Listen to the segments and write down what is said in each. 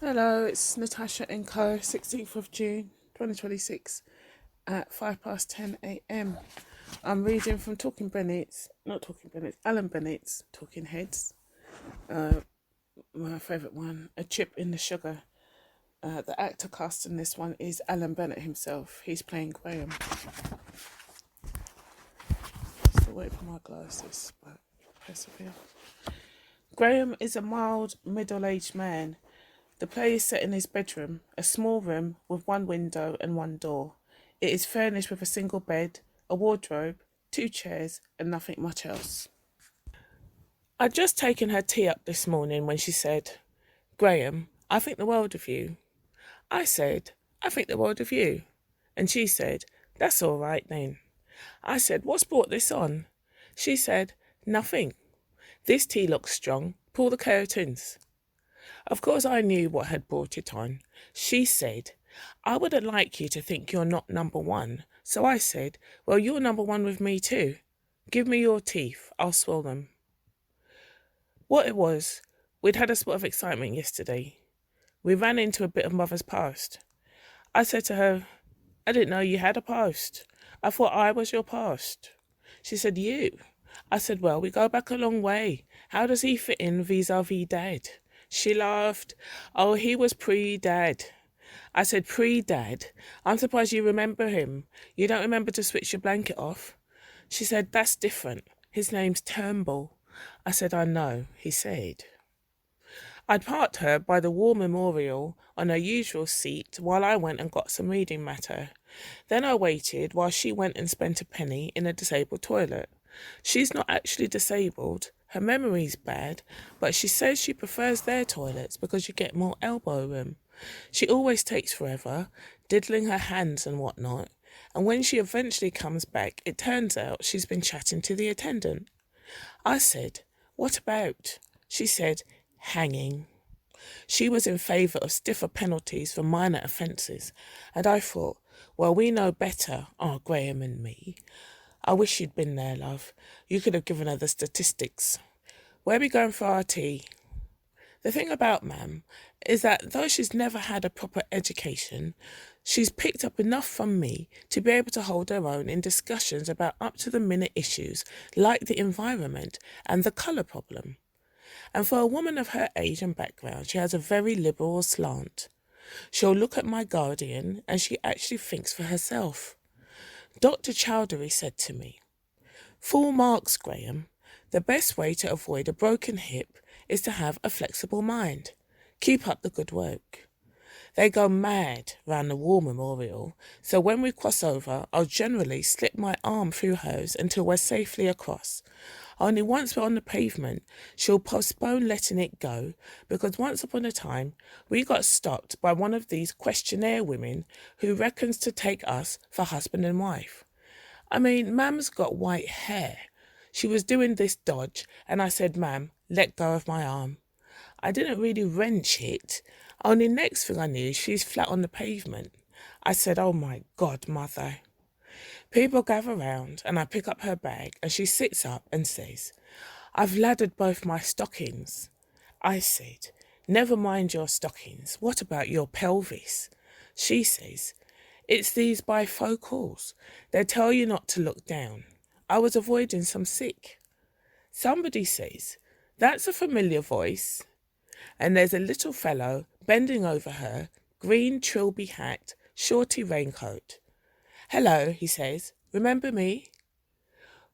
Hello, it's Natasha N.K.O, 16th of June 2026 at 10 a.m. I'm reading from Alan Bennett's Talking Heads. My favourite one, A Chip in the Sugar. The actor cast in this one is Alan Bennett himself. He's playing Graham. Still waiting for my glasses, but persevere. Graham is a mild, middle-aged man. The play is set in his bedroom, a small room with one window and one door. It is furnished with a single bed, a wardrobe, two chairs, and nothing much else. I'd just taken her tea up this morning when she said, "Graham, I think the world of you." I said, "I think the world of you." And she said, "That's all right then." I said, "What's brought this on?" She said, "Nothing. This tea looks strong. Pull the curtains." Of course, I knew what had brought it on. She said, "I wouldn't like you to think you're not number one." So I said, "Well, you're number one with me too. Give me your teeth. I'll swallow them." What it was, we'd had a spot of excitement yesterday. We ran into a bit of mother's past. I said to her, "I didn't know you had a past. I thought I was your past." She said, "You?" I said, "Well, we go back a long way. How does he fit in vis-a-vis Dad?" She laughed. "Oh, he was pre-Dad." I said, "Pre-Dad? I'm surprised you remember him. You don't remember to switch your blanket off?" She said, "That's different. His name's Turnbull." I said, "I know," he said. I'd parked her by the war memorial on her usual seat while I went and got some reading matter. Then I waited while she went and spent a penny in a disabled toilet. She's not actually disabled. Her memory's bad, but she says she prefers their toilets because you get more elbow room. She always takes forever, diddling her hands and whatnot, and when she eventually comes back, it turns out she's been chatting to the attendant. I said, "What about?" She said, "Hanging." She was in favour of stiffer penalties for minor offences, and I thought, well, we know better, our Graham and me. I wish you'd been there, love. You could have given her the statistics. Where are we going for our tea? The thing about Mam is that though she's never had a proper education, she's picked up enough from me to be able to hold her own in discussions about up-to-the-minute issues like the environment and the colour problem. And for a woman of her age and background, she has a very liberal slant. She'll look at my Guardian and she actually thinks for herself. Dr. Chowdhury said to me, "Full marks, Graham. The best way to avoid a broken hip is to have a flexible mind. Keep up the good work." They go mad round the war memorial, so when we cross over, I'll generally slip my arm through hers until we're safely across. Only once we're on the pavement, she'll postpone letting it go, because once upon a time, we got stopped by one of these questionnaire women who reckons to take us for husband and wife. I mean, Mam's got white hair. She was doing this dodge, and I said, "Mam, let go of my arm." I didn't really wrench it. Only next thing I knew, she's flat on the pavement. I said, "Oh my God, Mother." People gather round and I pick up her bag and she sits up and says, "I've laddered both my stockings." I said, "Never mind your stockings. What about your pelvis?" She says, "It's these bifocals. They tell you not to look down. I was avoiding some sick." Somebody says, "That's a familiar voice." And there's a little fellow bending over her, green trilby hat, shorty raincoat. "Hello," he says, "remember me?"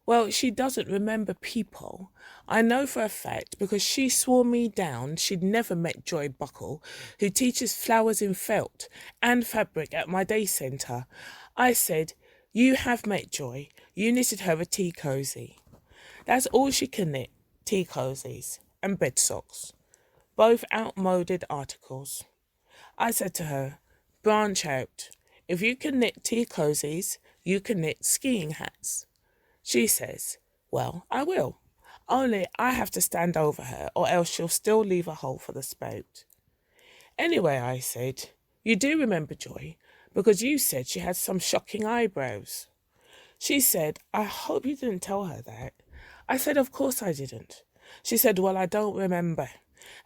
Well, she doesn't remember people. I know for a fact because she swore me down she'd never met Joy Buckle, who teaches flowers in felt and fabric at my day centre. I said, "You have met Joy. You knitted her a tea cosy." That's all she can knit, tea cosies and bed socks, both outmoded articles. I said to her, "Branch out. If you can knit tea cosies, you can knit skiing hats." She says, "Well, I will. Only I have to stand over her or else she'll still leave a hole for the spout." Anyway, I said, "You do remember Joy, because you said she had some shocking eyebrows." She said, "I hope you didn't tell her that." I said, "Of course I didn't." She said, "Well, I don't remember."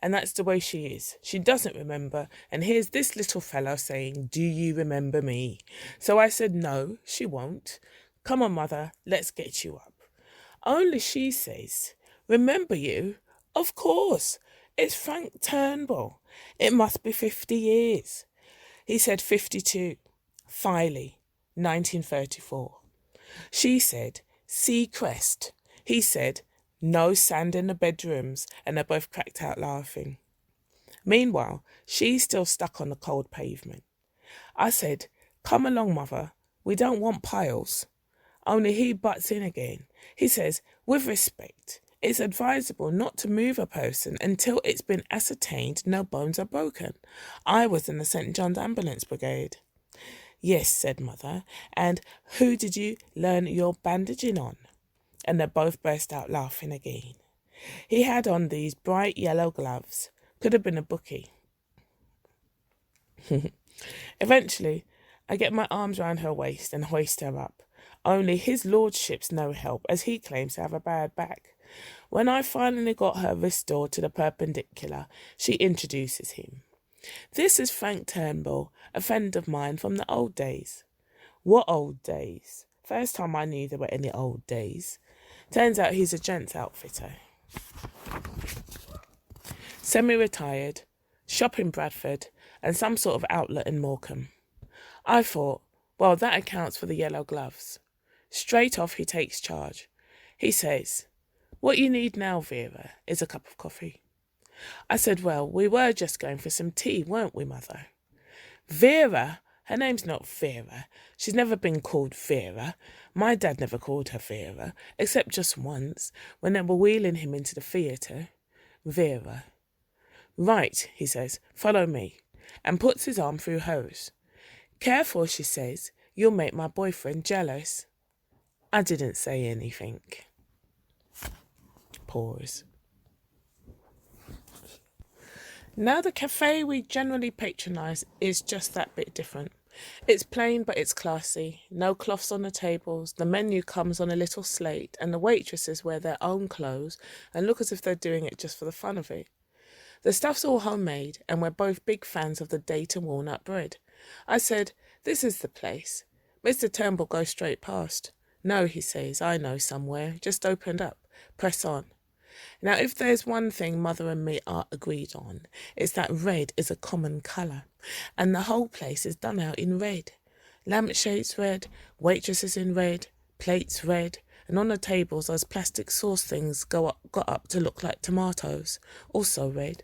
And that's the way she is. She doesn't remember. And here's this little fellow saying, do you remember me? So I said, no, she won't. Come on, mother, let's get you up. Only she says, remember you? Of course. It's Frank Turnbull. It must be 50 years. He said 52. Filey, 1934. She said, sea crest. He said, no sand in the bedrooms, and they both cracked out laughing. Meanwhile, she's still stuck on the cold pavement. I said, come along, mother. We don't want piles. Only he butts in again. He says, with respect, it's advisable not to move a person until it's been ascertained no bones are broken. I was in the St. John's Ambulance Brigade. Yes, said mother, and who did you learn your bandaging on? And they both burst out laughing again. He had on these bright yellow gloves. Could have been a bookie. Eventually, I get my arms round her waist and hoist her up. Only his lordship's no help, as he claims to have a bad back. When I finally got her restored to the perpendicular, she introduces him. This is Frank Turnbull, a friend of mine from the old days. What old days? First time I knew there were any old days. Turns out he's a gents outfitter. Semi-retired, shop in Bradford, and some sort of outlet in Morecambe. I thought, well, that accounts for the yellow gloves. Straight off he takes charge. He says, what you need now, Vera, is a cup of coffee. I said, well, we were just going for some tea, weren't we, mother? Vera? Her name's not Vera. She's never been called Vera. My dad never called her Vera, except just once, when they were wheeling him into the theatre. Vera. Right, he says, follow me, and puts his arm through hers. Careful, she says, you'll make my boyfriend jealous. I didn't say anything. Pause. Now the cafe we generally patronise is just that bit different. It's plain but it's classy, no cloths on the tables, the menu comes on a little slate and the waitresses wear their own clothes and look as if they're doing it just for the fun of it. The stuff's all homemade and we're both big fans of the date and walnut bread. I said, this is the place. Mr. Turnbull goes straight past. No, he says, I know somewhere, just opened up. Press on. Now, if there's one thing mother and me are agreed on, it's that red is a common colour, and the whole place is done out in red. Lampshades red, waitresses in red, plates red, and on the tables those plastic sauce things got up to look like tomatoes, also red.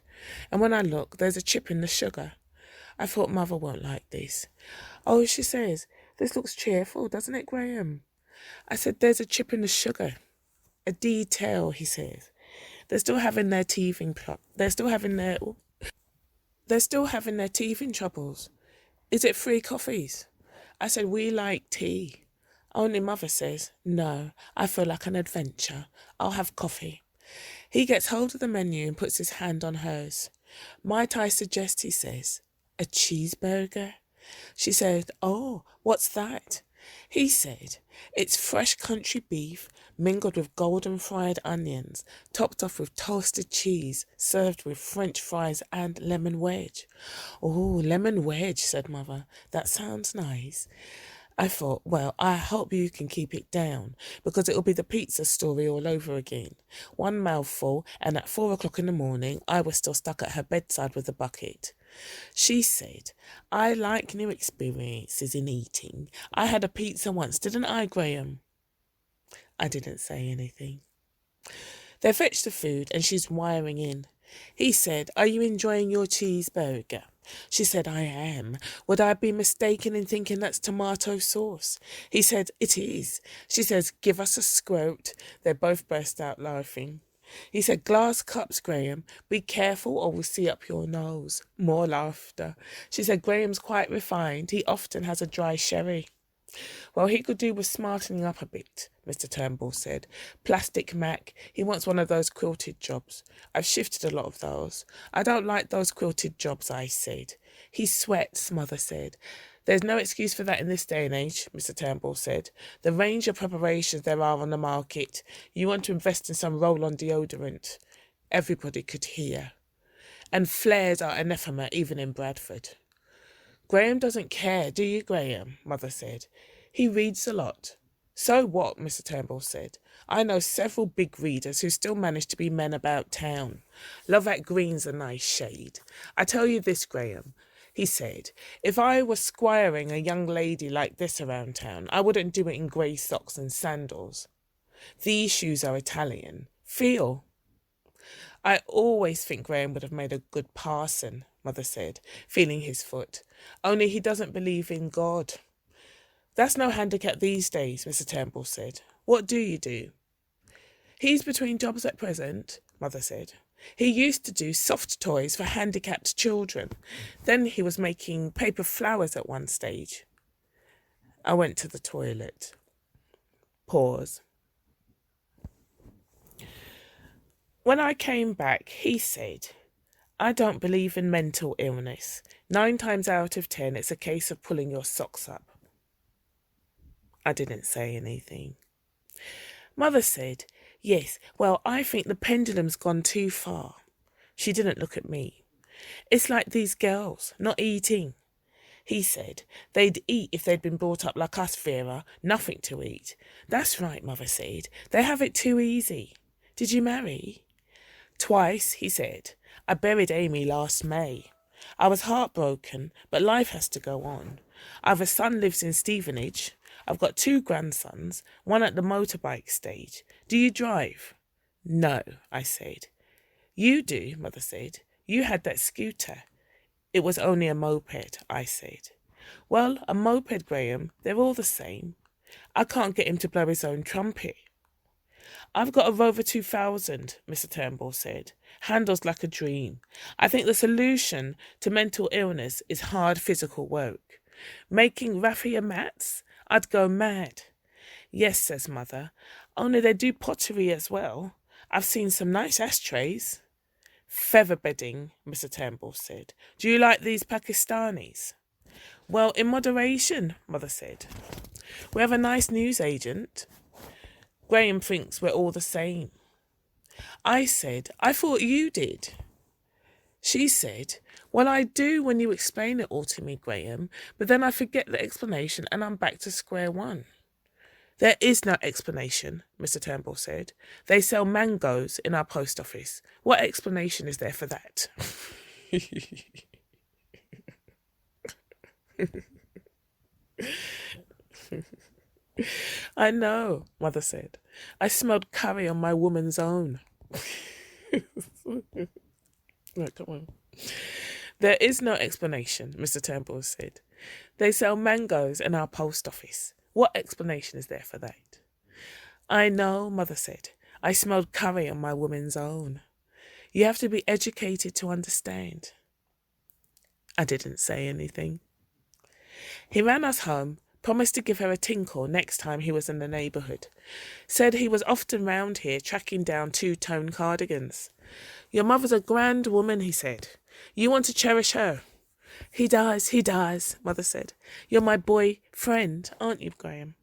And when I look, there's a chip in the sugar. I thought mother won't like this. Oh, she says, this looks cheerful, doesn't it, Graham? I said, there's a chip in the sugar. A detail, he says. They're still having their teething troubles. Is it 3 coffees? I said, we like tea. Only mother says, no, I feel like an adventure. I'll have coffee. He gets hold of the menu and puts his hand on hers. Might I suggest, he says, a cheeseburger? She said, oh, what's that? He said, it's fresh country beef mingled with golden fried onions, topped off with toasted cheese, served with French fries and lemon wedge. Oh, lemon wedge, said mother. That sounds nice. I thought, well, I hope you can keep it down, because it'll be the pizza story all over again. One mouthful, and at 4 o'clock in the morning, I was still stuck at her bedside with a bucket. She said, I like new experiences in eating. I had a pizza once, didn't I, Graham? I didn't say anything. They fetched the food and she's wiring in. He said, are you enjoying your cheeseburger? She said, I am. Would I be mistaken in thinking that's tomato sauce? He said, it is. She says, give us a squirt. They both burst out laughing. He said, glass cups, Graham. Be careful or we'll see up your nose. More laughter. She said, Graham's quite refined. He often has a dry sherry. Well, he could do with smartening up a bit, Mr. Turnbull said. Plastic Mac, he wants one of those quilted jobs. I've shifted a lot of those. I don't like those quilted jobs, I said. He sweats, mother said. There's no excuse for that in this day and age, Mr. Turnbull said. The range of preparations there are on the market. You want to invest in some roll-on deodorant. Everybody could hear. and flares are anathema even in Bradford. Graham doesn't care, do you, Graham? Mother said. He reads a lot. So what? Mr. Turnbull said. I know several big readers who still manage to be men about town. Lovat Green's a nice shade. I tell you this, Graham, he said, if I were squiring a young lady like this around town, I wouldn't do it in grey socks and sandals. These shoes are Italian. Feel. I always think Graham would have made a good parson, Mother said, feeling his foot. Only he doesn't believe in God. That's no handicap these days, Mr. Turnbull said. What do you do? He's between jobs at present, Mother said. He used to do soft toys for handicapped children. Then he was making paper flowers at one stage. I went to the toilet. Pause. When I came back, he said, I don't believe in mental illness. 9 times out of 10, it's a case of pulling your socks up. I didn't say anything. Mother said, yes, well, I think the pendulum's gone too far. She didn't look at me. It's like these girls, not eating. He said, they'd eat if they'd been brought up like us, Vera, nothing to eat. That's right, Mother said. They have it too easy. Did you marry? Twice, he said. I buried Amy last May. I was heartbroken, but life has to go on. I've a son lives in Stevenage. I've got 2 grandsons, one at the motorbike stage. Do you drive? No, I said. You do, Mother said. You had that scooter. It was only a moped, I said. Well, a moped, Graham, they're all the same. I can't get him to blow his own trumpet. I've got a Rover 2000, Mr. Turnbull said. Handles like a dream. I think the solution to mental illness is hard physical work. Making raffia mats? I'd go mad. Yes, says Mother. Only they do pottery as well. I've seen some nice ashtrays. Feather bedding, Mr. Turnbull said. Do you like these Pakistanis? Well, in moderation, Mother said. We have a nice newsagent. Graham thinks we're all the same. I said, I thought you did. She said, well, I do when you explain it all to me, Graham, but then I forget the explanation and I'm back to square one. There is no explanation, Mr. Turnbull said. They sell mangoes in our post office. What explanation is there for that? I know, Mother said. I smelled curry on my woman's own. No, come on. There is no explanation, Mr. Turnbull said. They sell mangoes in our post office. What explanation is there for that? I know, Mother said. I smelled curry on my woman's own. You have to be educated to understand. I didn't say anything. He ran us home, promised to give her a tinkle next time he was in the neighbourhood. Said he was often round here tracking down 2-tone cardigans. Your mother's a grand woman, he said. You want to cherish her. He does, Mother said. You're my boy friend, aren't you, Graham?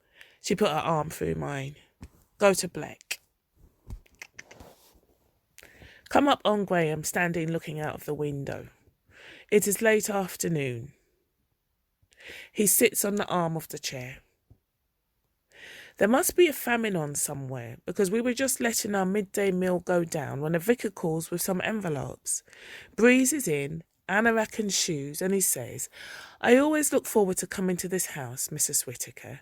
She put her arm through mine. Go to Black. Come up on Graham, standing looking out of the window. It is late afternoon. He sits on the arm of the chair. There must be a famine on somewhere, because we were just letting our midday meal go down when the vicar calls with some envelopes. Breezes in, anorak and shoes, and he says, I always look forward to coming to this house, Mrs. Whittaker.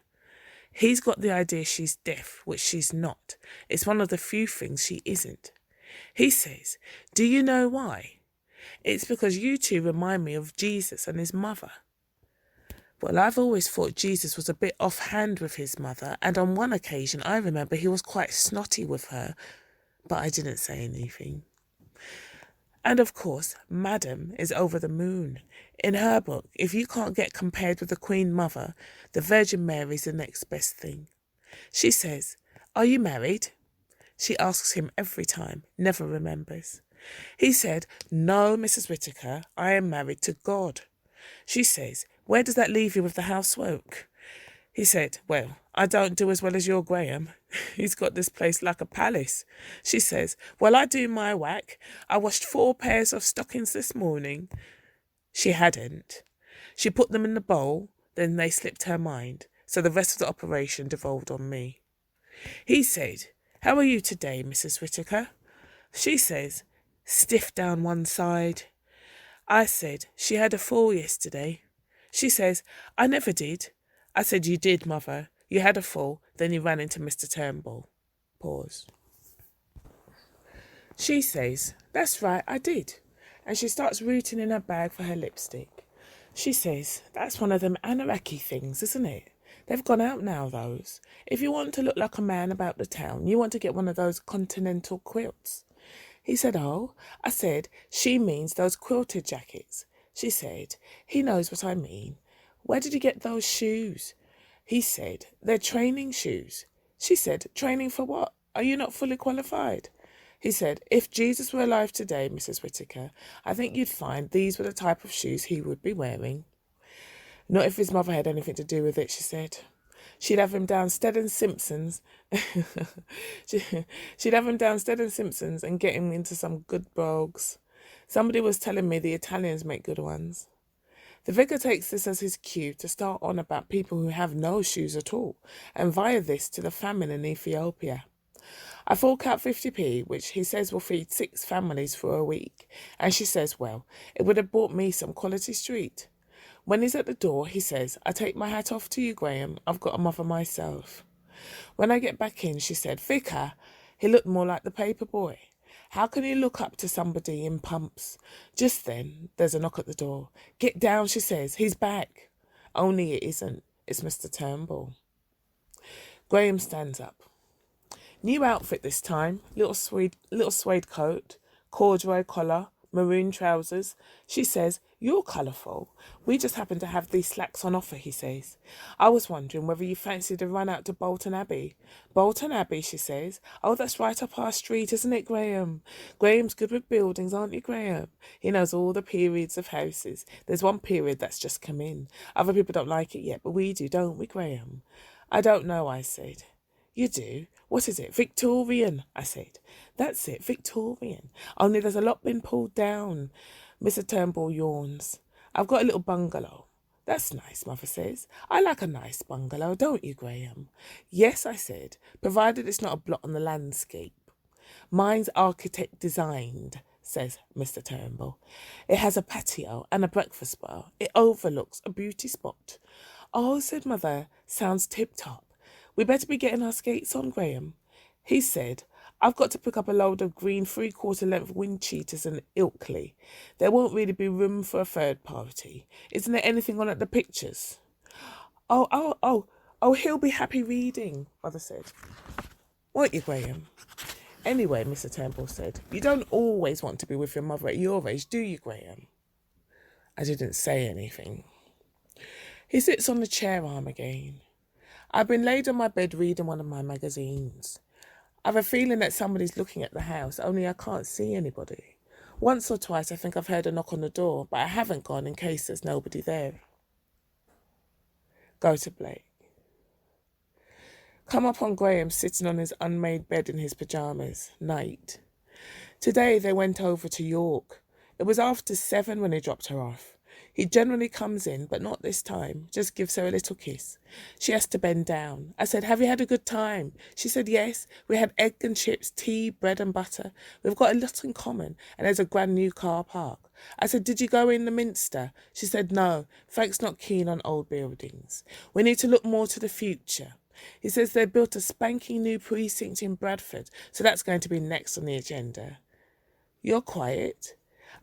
He's got the idea she's deaf, which she's not. It's one of the few things she isn't. He says, do you know why? It's because you two remind me of Jesus and his mother. Well, I've always thought Jesus was a bit offhand with his mother, and on one occasion I remember he was quite snotty with her, but I didn't say anything. And of course, Madam is over the moon. In her book, if you can't get compared with the Queen Mother, the Virgin Mary's the next best thing. She says, are you married? She asks him every time, never remembers. He said, no, Mrs. Whittaker, I am married to God. She says, where does that leave you with the housework? He said, well, I don't do as well as your Graham. He's got this place like a palace. She says, well, I do my whack. I washed 4 pairs of stockings this morning. She hadn't. She put them in the bowl, then they slipped her mind, so the rest of the operation devolved on me. He said, how are you today, Mrs. Whittaker? She says, stiff down one side. I said, she had a fall yesterday. She says, I never did. I said, you did, mother. You had a fall, then you ran into Mr. Turnbull. Pause. She says, that's right, I did. And she starts rooting in her bag for her lipstick. She says, that's one of them anarchy things, isn't it? They've gone out now, those. If you want to look like a man about the town, you want to get one of those continental quilts. He said, oh. I said, she means those quilted jackets. She said, he knows what I mean. Where did you get those shoes? He said, they're training shoes. She said, training for what? Are you not fully qualified? He said, if Jesus were alive today, Mrs. Whittaker, I think you'd find these were the type of shoes he would be wearing. Not if his mother had anything to do with it, she said. She'd have him downstairs in Simpsons. She'd have him downstairs in Simpsons and get him into some good brogues. Somebody was telling me the Italians make good ones. The vicar takes this as his cue to start on about people who have no shoes at all, and via this to the famine in Ethiopia. I fork out 50p, which he says will feed 6 families for a week, and she says, well, it would have bought me some quality street. When he's at the door, he says, I take my hat off to you, Graham. I've got a mother myself. When I get back in, she said, Vicar, he looked more like the paper boy. How can you look up to somebody in pumps? Just then, there's a knock at the door. Get down, she says. He's back. Only it isn't. It's Mr. Turnbull. Graham stands up. New outfit this time. Little suede coat, corduroy collar, maroon trousers. She says, you're colourful. We just happen to have these slacks on offer, he says. I was wondering whether you fancied a run out to Bolton Abbey. Bolton Abbey, she says. Oh, that's right up our street, isn't it, Graham? Graham's good with buildings, aren't you, Graham? He knows all the periods of houses. There's one period that's just come in. Other people don't like it yet, but we do, don't we, Graham? I don't know, I said. You do? What is it? Victorian, I said. That's it, Victorian. Only there's a lot been pulled down. Mr. Turnbull yawns. I've got a little bungalow. That's nice, Mother says. I like a nice bungalow, don't you, Graham? Yes, I said, provided it's not a blot on the landscape. Mine's architect designed, says Mr. Turnbull. It has a patio and a breakfast bar. It overlooks a beauty spot. Oh, said Mother, sounds tip-top. We better be getting our skates on, Graham. He said, I've got to pick up a load of green 3/4 length wind cheaters in Ilkley. There won't really be room for a third party. Isn't there anything on at the pictures? Oh, he'll be happy reading, Mother said. Won't you, Graham? Anyway, Mr. Turnbull said, you don't always want to be with your mother at your age, do you, Graham? I didn't say anything. He sits on the chair arm again. I've been laid on my bed reading one of my magazines. I've a feeling that somebody's looking at the house, only I can't see anybody. Once or twice I think I've heard a knock on the door, but I haven't gone in case there's nobody there. Go to Blake. Come upon Graham sitting on his unmade bed in his pyjamas. Night. Today they went over to York. It was after 7 when he dropped her off. He generally comes in, but not this time. Just gives her a little kiss. She has to bend down. I said, have you had a good time? She said, yes. We had egg and chips, tea, bread and butter. We've got a lot in common, and there's a grand new car park. I said, did you go in the Minster? She said, no. Frank's not keen on old buildings. We need to look more to the future. He says they built a spanking new precinct in Bradford, so that's going to be next on the agenda. You're quiet.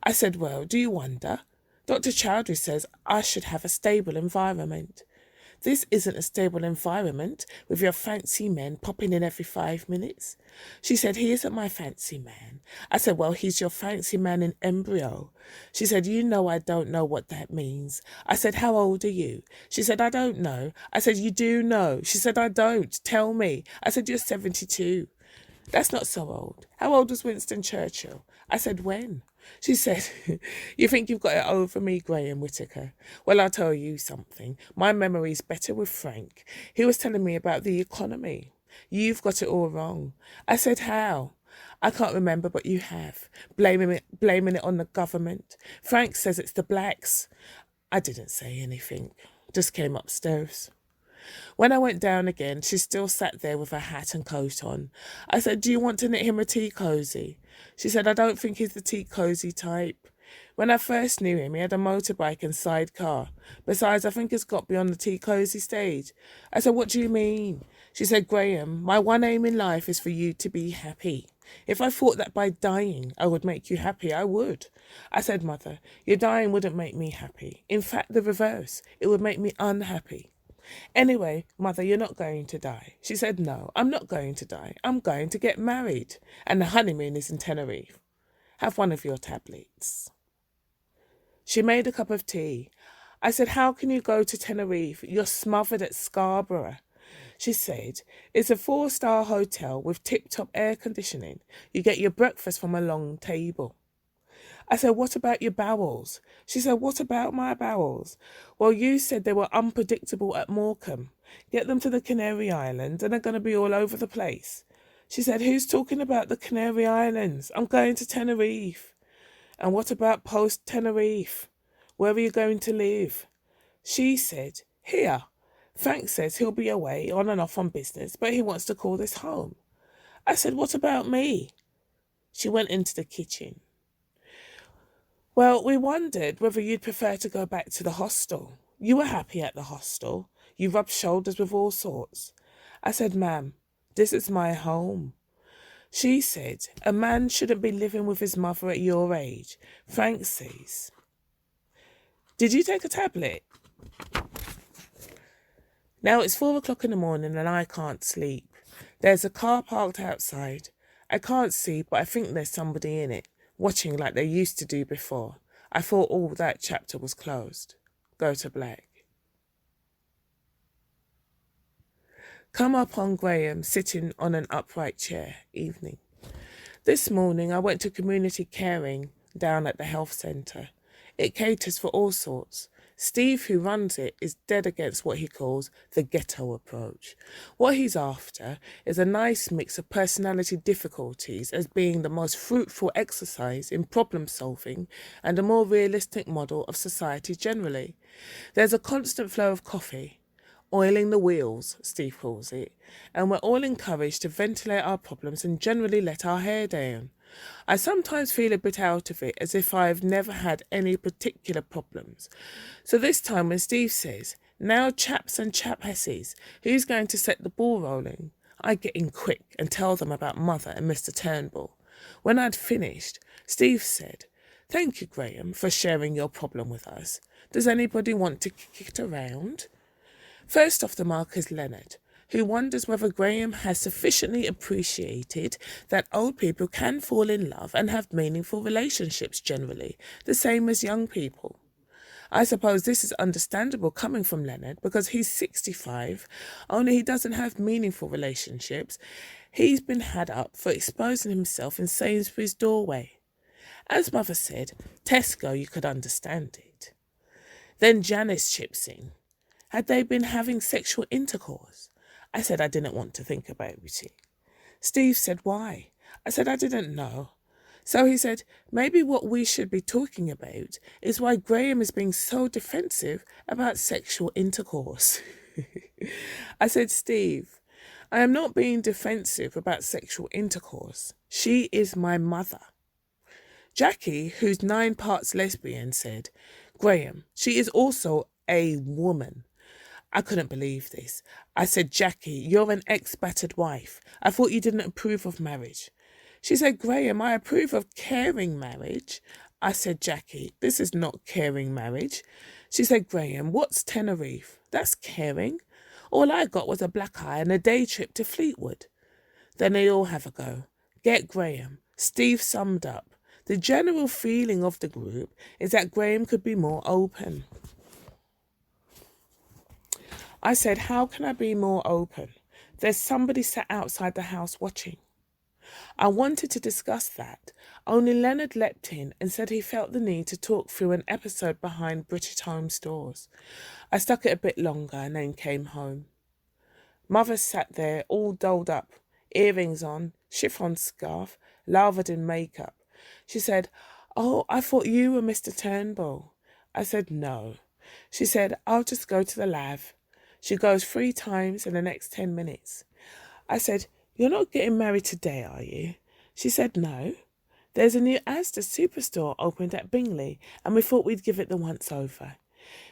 I said, well, do you wonder? Dr. Chowdhury says I should have a stable environment. This isn't a stable environment with your fancy men popping in every 5 minutes. She said, he isn't my fancy man. I said, well, he's your fancy man in embryo. She said, you know I don't know what that means. I said, how old are you? She said, I don't know. I said, you do know. She said, I don't. Tell me. I said, you're 72. That's not so old. How old was Winston Churchill? I said, when? She said, you think you've got it over me, Graham Whittaker? Well, I'll tell you something. My memory's better with Frank. He was telling me about the economy. You've got it all wrong. I said, how? I can't remember, but you have. Blaming it on the government. Frank says it's the blacks. I didn't say anything. Just came upstairs. When I went down again, she still sat there with her hat and coat on. I said, do you want to knit him a tea cosy? She said, I don't think he's the tea cosy type. When I first knew him, he had a motorbike and sidecar. Besides, I think he's got beyond the tea cosy stage. I said, what do you mean? She said, Graham, my one aim in life is for you to be happy. If I thought that by dying I would make you happy, I would. I said, Mother, your dying wouldn't make me happy. In fact, the reverse. It would make me unhappy. Anyway, Mother, you're not going to die. She said, no, I'm not going to die. I'm going to get married. And the honeymoon is in Tenerife. Have one of your tablets. She made a cup of tea. I said, how can you go to Tenerife? You're smothered at Scarborough. She said, it's a 4-star hotel with tip-top air conditioning. You get your breakfast from a long table. I said, what about your bowels? She said, what about my bowels? Well, you said they were unpredictable at Morecambe. Get them to the Canary Islands and they're going to be all over the place. She said, who's talking about the Canary Islands? I'm going to Tenerife. And what about post-Tenerife? Where are you going to live? She said, here. Frank says he'll be away on and off on business, but he wants to call this home. I said, what about me? She went into the kitchen. Well, we wondered whether you'd prefer to go back to the hostel. You were happy at the hostel. You rubbed shoulders with all sorts. I said, ma'am, this is my home. She said, a man shouldn't be living with his mother at your age. Frank says, did you take a tablet? Now it's 4 o'clock in the morning and I can't sleep. There's a car parked outside. I can't see, but I think there's somebody in it, watching like they used to do before. I thought all that chapter was closed. Go to black. Come upon Graham sitting on an upright chair. Evening. This morning I went to community caring down at the health centre. It caters for all sorts. Steve, who runs it, is dead against what he calls the ghetto approach. What he's after is a nice mix of personality difficulties as being the most fruitful exercise in problem solving and a more realistic model of society generally. There's a constant flow of coffee, oiling the wheels, Steve calls it, and we're all encouraged to ventilate our problems and generally let our hair down. I sometimes feel a bit out of it, as if I've never had any particular problems. So this time when Steve says, now chaps and chapesses, who's going to set the ball rolling? I get in quick and tell them about Mother and Mr. Turnbull. When I'd finished, Steve said, thank you, Graham, for sharing your problem with us. Does anybody want to kick it around? First off the mark is Leonard, who wonders whether Graham has sufficiently appreciated that old people can fall in love and have meaningful relationships generally, the same as young people. I suppose this is understandable coming from Leonard because he's 65, only he doesn't have meaningful relationships. He's been had up for exposing himself in Sainsbury's doorway. As Mother said, Tesco, you could understand it. Then Janice chips in. Had they been having sexual intercourse? I said I didn't want to think about it. Steve said, why? I said I didn't know. So he said, maybe what we should be talking about is why Graham is being so defensive about sexual intercourse. I said, Steve, I am not being defensive about sexual intercourse. She is my mother. Jackie, who's 9 parts lesbian, said, Graham, she is also a woman. I couldn't believe this. I said, Jackie, you're an ex-battered wife. I thought you didn't approve of marriage. She said, Graham, I approve of caring marriage. I said, Jackie, this is not caring marriage. She said, Graham, what's Tenerife? That's caring. All I got was a black eye and a day trip to Fleetwood. Then they all have a go. Get Graham. Steve summed up. The general feeling of the group is that Graham could be more open. I said, how can I be more open? There's somebody sat outside the house watching. I wanted to discuss that, only Leonard leapt in and said he felt the need to talk through an episode behind British Home Stores. I stuck it a bit longer and then came home. Mother sat there all dolled up, earrings on, chiffon scarf, lathered in makeup. She said, "Oh, I thought you were Mr. Turnbull." I said, "No." She said, "I'll just go to the lav." She goes 3 times in the next 10 minutes. I said, "You're not getting married today, are you?" She said, "No. There's a new Asda superstore opened at Bingley, and we thought we'd give it the once over.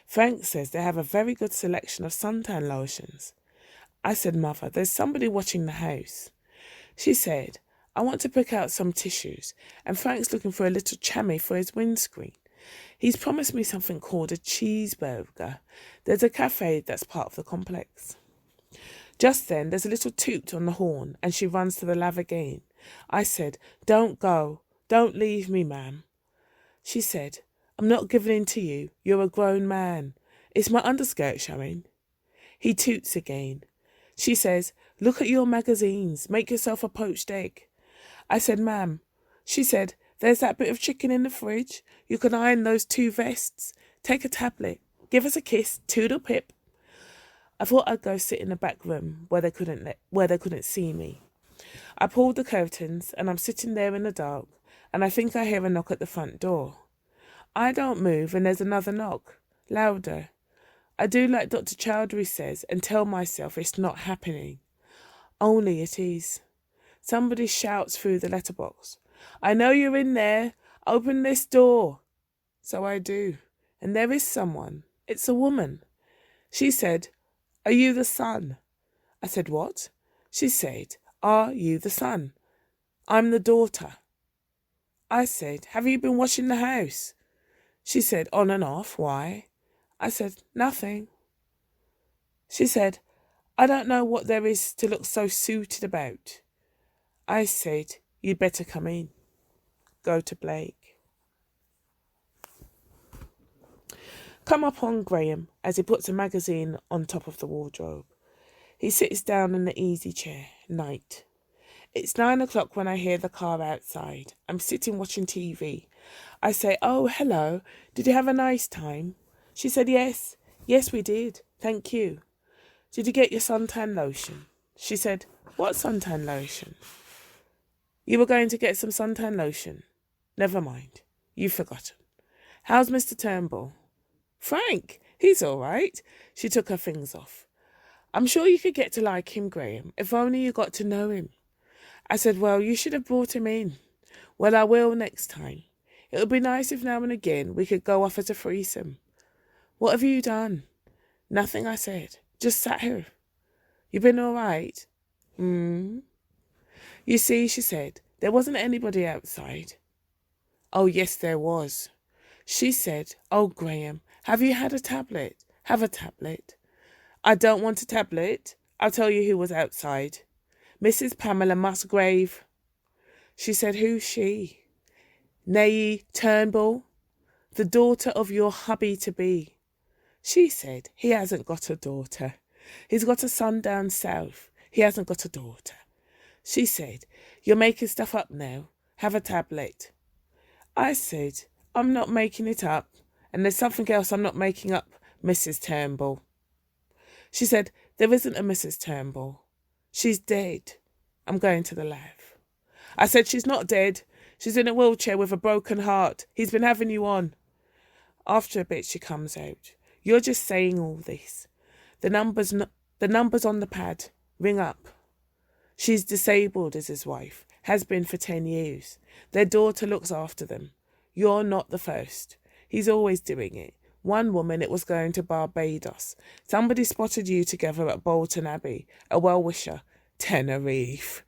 Frank says they have a very good selection of suntan lotions." I said, "Mother, there's somebody watching the house." She said, "I want to pick out some tissues, and Frank's looking for a little chamois for his windscreen. He's promised me something called a cheeseburger. There's a cafe that's part of the complex." Just then, there's a little toot on the horn, and she runs to the lav again. I said, "Don't go. Don't leave me, ma'am." She said, "I'm not giving in to you. You're a grown man. Is my underskirt showing?" He toots again. She says, "Look at your magazines. Make yourself a poached egg." I said, "Ma'am." She said, "There's that bit of chicken in the fridge. You can iron those 2 vests. Take a tablet. Give us a kiss. Toodle pip." I thought I'd go sit in the back room where they couldn't see me. I pulled the curtains and I'm sitting there in the dark, and I think I hear a knock at the front door. I don't move and there's another knock, louder. I do like Dr. Chowdhury says and tell myself it's not happening. Only it is. Somebody shouts through the letterbox, "I know you're in there. Open this door." So I do, and there is someone. It's a woman. She said, "Are you the son?" I said, "What?" She said, "Are you the son?" "I'm the daughter." I said, "Have you been washing the house?" She said, "On and off. Why?" I said, "Nothing." She said, "I don't know what there is to look so suited about." I said, "You'd better come in." Go to Blake. Come upon Graham as he puts a magazine on top of the wardrobe. He sits down in the easy chair. Night. It's 9 o'clock when I hear the car outside. I'm sitting watching TV. I say, "Oh, hello. Did you have a nice time?" She said, "Yes. Yes, we did. Thank you." "Did you get your suntan lotion?" She said, "What suntan lotion?" "You were going to get some suntan lotion." "Never mind. You've forgotten. How's Mr. Turnbull?" "Frank, he's all right." She took her things off. "I'm sure you could get to like him, Graham, if only you got to know him." I said, "Well, you should have brought him in." "Well, I will next time. It would be nice if now and again we could go off as a threesome." "What have you done?" "Nothing," I said. "Just sat here." "You been all right?" "You see," she said, "there wasn't anybody outside." "Oh, yes, there was." She said, "Oh, Graham, have you had a tablet? Have a tablet." "I don't want a tablet. I'll tell you who was outside. Mrs. Pamela Musgrave." She said, "Who's she?" "N.K.O. Turnbull, the daughter of your hubby-to-be." She said, "He hasn't got a daughter. He's got a son down south. He hasn't got a daughter." She said, "You're making stuff up now. Have a tablet." I said, "I'm not making it up, and there's something else I'm not making up, Mrs. Turnbull." She said, "There isn't a Mrs. Turnbull. She's dead. I'm going to the lav." I said, "She's not dead. She's in a wheelchair with a broken heart. He's been having you on." After a bit, she comes out. "You're just saying all this. The numbers on the pad. Ring up. She's disabled, is his wife. Has been for 10 years. Their daughter looks after them. You're not the first. He's always doing it. One woman, it was going to Barbados. Somebody spotted you together at Bolton Abbey. A well-wisher. Tenerife.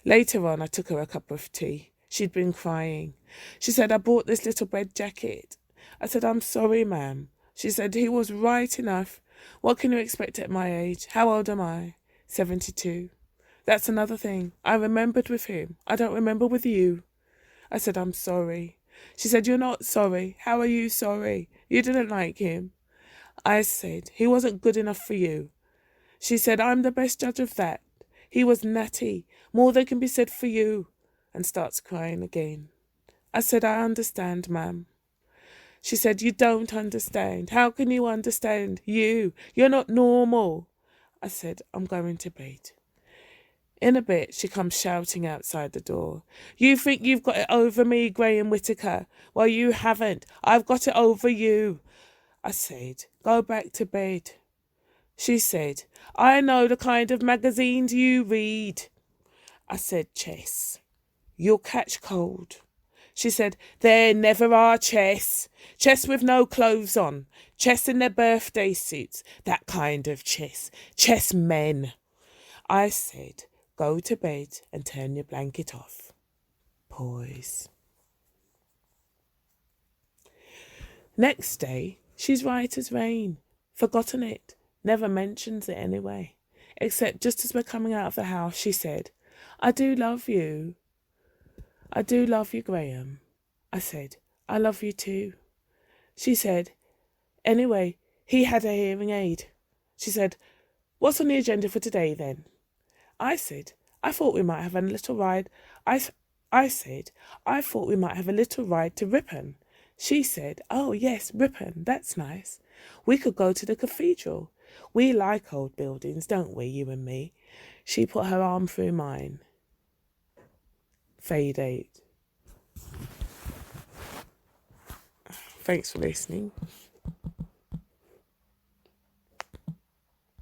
Later on, I took her a cup of tea. She'd been crying. She said, "I bought this little red jacket." I said, "I'm sorry, ma'am." She said, "He was right enough. What can you expect at my age? How old am I?" 72. "That's another thing. I remembered with him. I don't remember with you." I said, "I'm sorry." She said, "You're not sorry. How are you sorry? You didn't like him." I said, "He wasn't good enough for you." She said, "I'm the best judge of that. He was natty. More than can be said for you. and starts crying again. I said, I understand, ma'am. She said, you don't understand. How can you understand? You're not normal. I said, I'm going to bed. In a bit, she comes shouting outside the door. You think you've got it over me, Graham Whittaker? Well, you haven't. I've got it over you. I said, go back to bed. She said, I know the kind of magazines you read. I said, chess. You'll catch cold. She said, there never are chess. Chess with no clothes on. Chess in their birthday suits. That kind of chess. Chess men. I said, go to bed and turn your blanket off. Pause. Next day, she's right as rain. Forgotten it. Never mentions it anyway. Except just as we're coming out of the house, she said, I do love you. I do love you, Graham. I said, I love you too. She said, anyway, he had a hearing aid. She said, what's on the agenda for today then? I said, I thought we might have a little ride. I said, I thought we might have a little ride to Ripon. She said, oh yes, Ripon, that's nice. We could go to the cathedral. We like old buildings, don't we, you and me? She put her arm through mine. Fade 8. Thanks for listening.